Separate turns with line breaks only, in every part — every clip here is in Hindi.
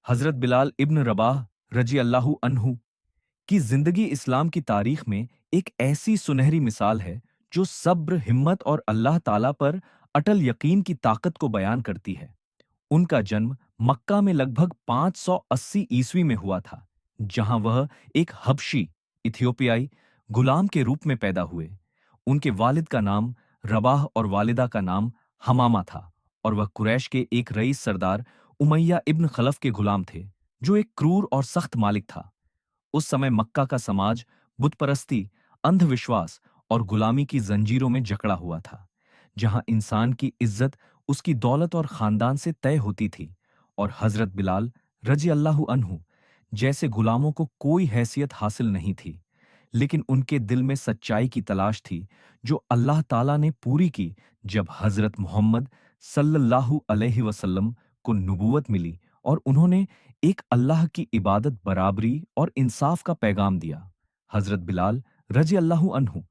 हज़रत बिलाल इब्न रबाह रज़ी अल्लाहु अन्हु की ज़िंदगी इस्लाम की तारीख में एक ऐसी सुनहरी मिसाल है जो सब्र, हिम्मत और अल्लाह ताला पर अटल यकीन की ताकत को बयान करती है। उनका जन्म मक्का में लगभग 580 ईस्वी में हुआ था, जहां वह एक हबशी इथियोपियाई गुलाम के रूप में पैदा हुए। उनके वालिद का नाम रबाह और वालिदा का नाम हमामा था, और वह कुरैश के एक रईस सरदार उमैया इब्न खलफ के गुलाम थे, जो एक क्रूर और सख्त मालिक था। उस समय मक्का का समाज बुतपरस्ती, अंधविश्वास और गुलामी की जंजीरों में जकड़ा हुआ था, जहां इंसान की इज्जत उसकी दौलत और खानदान से तय होती थी, और हजरत बिलाल रजी अल्लाहु अन्हु जैसे गुलामों को कोई हैसियत हासिल नहीं थी। लेकिन उनके दिल में सच्चाई की तलाश थी, जो अल्लाह ताला ने पूरी की जब हजरत मोहम्मद सल्लल्लाहु अलैहि वसल्लम को नबूवत मिली और उन्होंने एक अल्लाह की इबादत, बराबरी और इंसाफ का पैगाम दिया। हजरत बिलाल रजी अल्लाहु अन्हु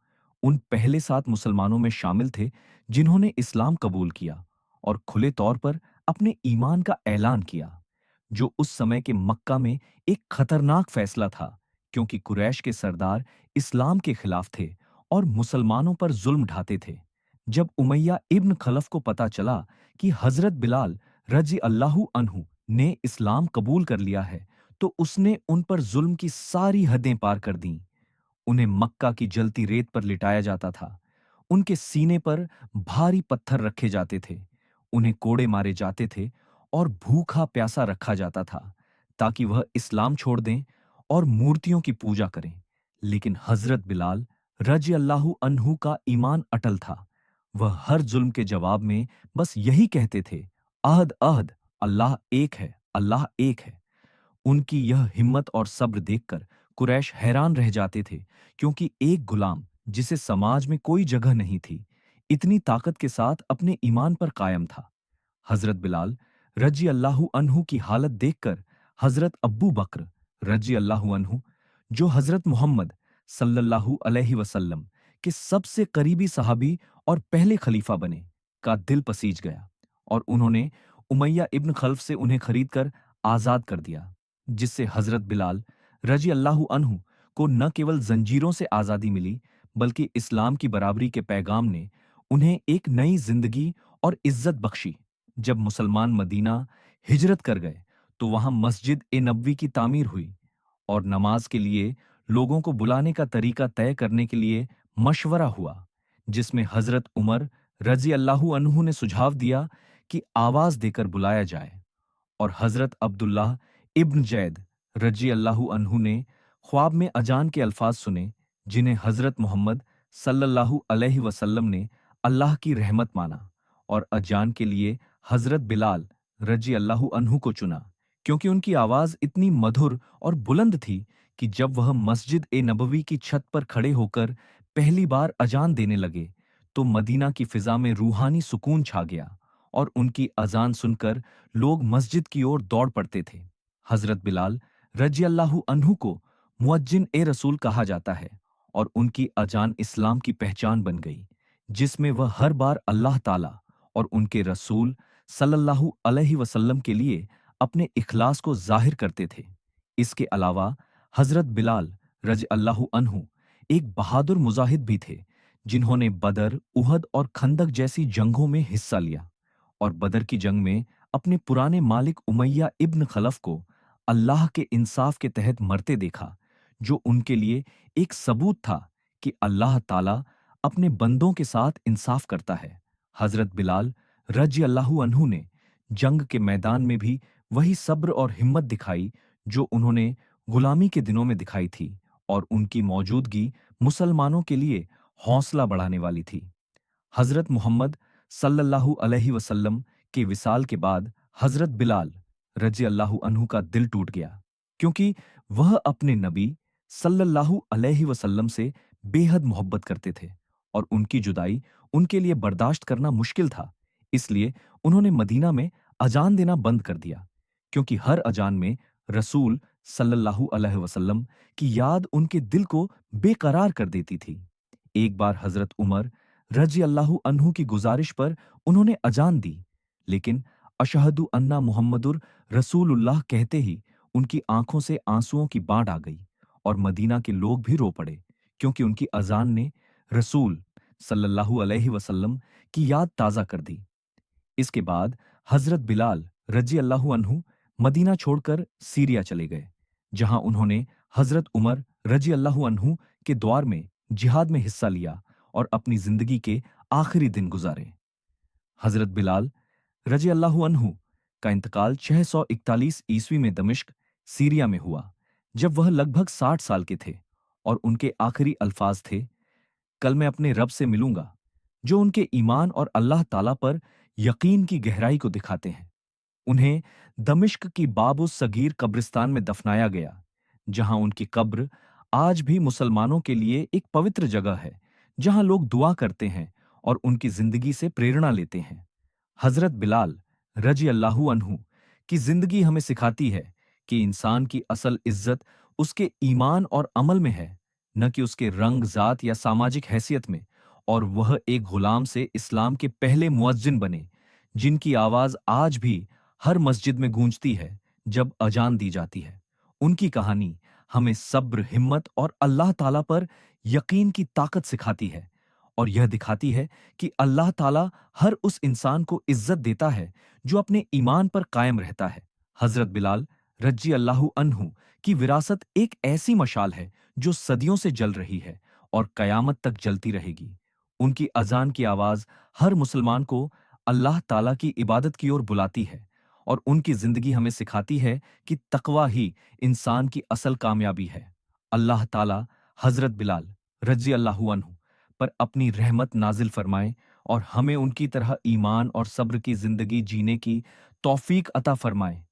उन पहले 7 मुसलमानों में शामिल थे जिन्होंने इस्लाम कबूल किया और खुले तौर पर अपने ईमान का ऐलान किया, जो उस समय के मक्का में एक खतरनाक फैसला था, क्योंकि कुरैश के सरदार इस्लाम के खिलाफ थे और मुसलमानों पर जुल्म ढाते थे। जब उमैया इब्न खलफ को पता चला कि हजरत बिलाल रजी अल्लाहु अन्हु ने इस्लाम कबूल कर लिया है, तो उसने उन पर जुल्म की सारी हदें पार कर दीं। उन्हें मक्का की जलती रेत पर लिटाया जाता था। उनके सीने पर भारी पत्थर रखे जाते थे। उन्हें कोड़े मारे जाते थे और भूखा प्यासा रखा जाता था, ताकि वह इस्लाम छोड़ दें और मूर्तियों की पूजा करें। लेकिन हजरत बिलाल रजी अल्लाहु अन्हु का ईमान अटल था। वह हर जुल्म के जवाब में बस यही कहते थे, अहद अहद, अल्लाह एक है, अल्लाह एक है। उनकी यह हिम्मत और सब्र देखकर कुरैश हैरान रह जाते थे, क्योंकि एक गुलाम जिसे समाज में कोई जगह नहीं थी, इतनी ताकत के साथ अपने ईमान पर कायम था। हजरत बिलाल रजी अल्लाहु अन्हु की हालत देखकर हजरत अब्बू बकर रजी अल्लाहु अन्हु, जो हजरत मोहम्मद सल्लल्लाहु अलैहि वसल्लम के सबसे करीबी सहाबी और पहले खलीफा बने, का दिल पसीज गया, और उन्होंने उमैया इब्न खल्फ से उन्हें खरीदकर आजाद कर दिया, जिससे हजरत बिलाल रजी अल्लाहु अन्हु को न केवल जंजीरों से आजादी मिली, बल्कि इस्लाम की बराबरी के पैगाम ने उन्हें एक नई जिंदगी और इज्जत बख्शी। जब मुसलमान मदीना हिजरत कर गए, तो वहां मस्जिद ए नबवी की तामीर हुई, और नमाज के लिए लोगों को बुलाने का तरीका तय करने के लिए मशवरा हुआ, जिसमें हजरत उमर रजी अल्लाहु अन्हु ने सुझाव दिया कि आवाज देकर बुलाया जाए, और हजरत अब्दुल्लाह इब्न जैद रजी अल्लाहु अन्हु ने ख्वाब में अजान के अल्फाज सुने, जिन्हें हजरत मोहम्मद सल्लल्लाहु अलैहि वसल्लम ने अल्लाह की रहमत माना, और अजान के लिए हजरत बिलाल रजी अल्लाहु अन्हु को चुना, क्योंकि उनकी आवाज इतनी मधुर और बुलंद थी कि जब वह मस्जिद ए नबवी की छत पर खड़े होकर पहली बार अजान देने लगे, तो मदीना की फिजा में रूहानी सुकून छा गया, और उनकी अजान सुनकर लोग मस्जिद की ओर दौड़ पड़ते थे। हजरत बिलाल रजी अल्लाहु अन्हु को मुअज्जिन ए रसूल कहा जाता है, और उनकी अजान इस्लाम की पहचान बन गई, जिसमें वह हर बार अल्लाह ताला और उनके रसूल सल्लल्लाहु अलैहि वसल्लम के लिए अपने इखलास को जाहिर करते थे। इसके अलावा हजरत बिलाल रज अल्लाहु अन्हु एक बहादुर मुजाहिद भी थे, जिन्होंने बदर, उहद और खंदक जैसी जंगों में हिस्सा लिया, और बदर की जंग में अपने पुराने मालिक उमैया इब्न खलफ को अल्लाह के इंसाफ के तहत मरते देखा, जो उनके लिए एक सबूत था कि अल्लाह ताला अपने बंदों के साथ इंसाफ करता है। हजरत बिलाल रजी अल्लाहु अन्हु ने जंग के मैदान में भी वही सब्र और हिम्मत दिखाई, जो उन्होंने गुलामी के दिनों में दिखाई थी, और उनकी मौजूदगी मुसलमानों के लिए हौसला बढ़ाने वाली थी। हजरत मोहम्मद सल्लल्लाहु अलैहि वसल्लम के विसाल के बाद हजरत बिलाल रजी अल्लाहु अन्हु का दिल टूट गया, क्योंकि वह अपने नबी सल्लल्लाहु अलैहि वसल्लम से बेहद मोहब्बत करते थे, और उनकी जुदाई उनके लिए बर्दाश्त करना मुश्किल था। इसलिए उन्होंने मदीना में अजान देना बंद कर दिया, क्योंकि हर अजान में रसूल सल्लल्लाहु अलैहि वसल्लम की याद उनके दिल को बेकरार कर देती थी। एक बार हजरत उमर रजी अल्लाहु अन्हु की गुजारिश पर उन्होंने अजान दी, लेकिन अशहदु अन्ना मुहम्मदुर रसूलुल्लाह कहते ही उनकी आंखों से आंसुओं की बाढ़ आ गई और मदीना के लोग भी रो पड़े, क्योंकि उनकी अजान ने रसूल सल्लल्लाहु अलैहि वसल्लम की याद ताज़ा कर दी। इसके बाद हजरत बिलाल रजी अल्लाहु अन्हु मदीना छोड़कर सीरिया चले गए, जहां उन्होंने हजरत उमर रजी अल्लाहु अन्हु के द्वार में जिहाद में हिस्सा लिया और अपनी जिंदगी के आखिरी दिन गुजारे। हजरत बिलाल रजी अल्लाहु अन्हु का इंतकाल 641 ईस्वी में दमिश्क, सीरिया में हुआ, जब वह लगभग 60 साल के थे, और उनके आखिरी अल्फाज थे, कल मैं अपने रब से मिलूंगा, जो उनके ईमान और अल्लाह ताला पर यकीन की गहराई को दिखाते हैं। उन्हें दमिश्क की बाबुस सगीर कब्रिस्तान में दफनाया गया, जहां उनकी कब्र आज भी मुसलमानों के लिए एक पवित्र जगह है, जहां लोग दुआ करते हैं और उनकी जिंदगी से प्रेरणा लेते हैं। हजरत बिलाल रजी अल्लाहु अन्हु की जिंदगी हमें सिखाती है कि इंसान की असल इज्जत उसके ईमान और अमल में है, न कि उसके रंग, जात या सामाजिक हैसियत में, और वह एक गुलाम से इस्लाम के पहले मुअज्जिन बने, जिनकी आवाज आज भी हर मस्जिद में गूंजती है जब अजान दी जाती है। उनकी कहानी हमें सब्र, हिम्मत और अल्लाह ताला पर यकीन की ताकत सिखाती है, और यह दिखाती है कि अल्लाह ताला हर उस इंसान को इज्जत देता है जो अपने ईमान पर कायम रहता है। हजरत बिलाल रज्जी अल्लाहु अन्हु की विरासत एक ऐसी मशाल है जो सदियों से जल रही है और कयामत तक जलती रहेगी। उनकी अजान की आवाज हर मुसलमान को अल्लाह ताला की इबादत की ओर बुलाती है, और उनकी जिंदगी हमें सिखाती है कि तकवा ही इंसान की असल कामयाबी है। अल्लाह ताला हजरत बिलाल रजी अल्लाहु अन्हु पर अपनी रहमत नाजिल फरमाए और हमें उनकी तरह ईमान और सब्र की जिंदगी जीने की तौफीक अता फरमाए।